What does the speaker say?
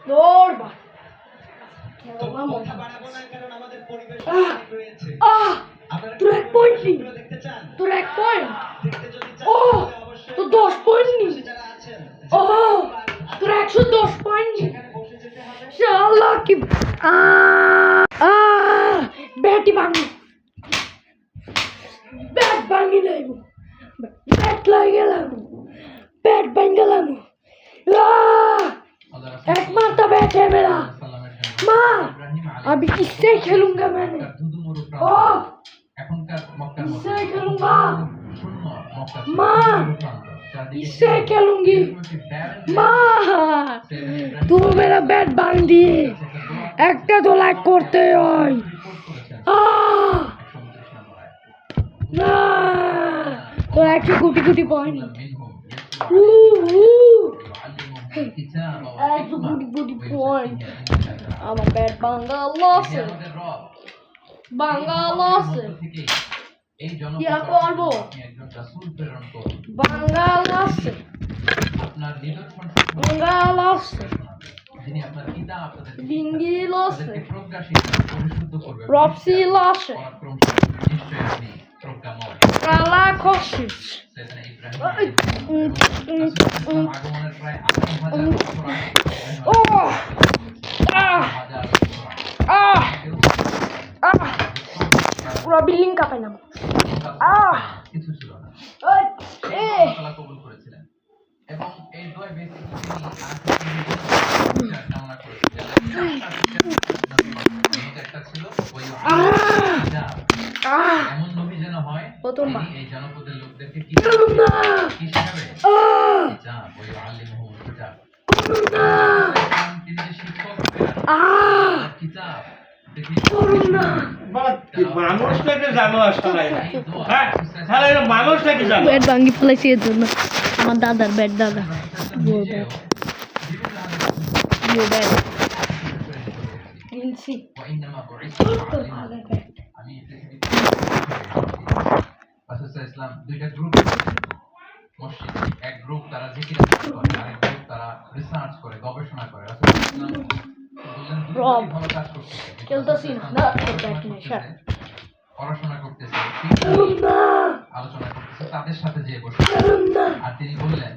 দৌড় বা তোর এক পয়েন্ট নি, তোর এক পয়েন্ট। ও তো 10 পয়েন্ট নি। ও তোর 110 পয়েন্ট নি। শালা কি ব্যাটি ভাঙি, ব্যাট ভাঙি নাই, ব্যাট লাগে গেলাম, ব্যাট ভাঙ গেলাম। एक मारता बैट है मेरा माँ, अभी इससे खेलूंगा मैंने। इससे खेलूंगा माँ, इससे खेलूंगी माँ। तू मेरा बैट बांध दिए, एक तो लाइक करते होय तो एक गुटी गुटी पॉइंट গুটি পয়েন্ট। আমার ব্যাট বাংলাদেশে, বাংলাদেশে কি করবো, বাংলাদেশে, বাংলাদেশে ডিঙ্গি লসে, রপসি লসে, কালা খসিস পুরো বিল্ডিং কাঁপে না। কিছু ছিল না, কবুল করেছিলেন এবং এই দোয়া বেসিক্যালি কামনা করেছিলেন। একটা ছিল ওই এমন নবী যেন হয় এই জনপদের লোকদেরকে কি শিখাবে, যা ওই আল্লিমহু কিতাব, তিনি যে শিক্ষক কিতাব মানুষটাকে জানো আসলে, হ্যাঁ তাহলে মানুষটাকে জানো। ব্যাট ভাঙি ফেলেছি এর জন্য, আমার দাদার ব্যাট, দাদা কিনছি ইসলাম দুইটা গ্রুপ মসজিদ, এক গ্রুপ তারা জিকির করে, আরেক গ্রুপ তারা রিসার্চ করে, গবেষণা করে। রাসূলুল্লাহ ভালো কাজ করতেছে, পড়াশোনা করতেছে, আলোচনা করতেছে তাদের সাথে যে বসে, আর তিনি বললেন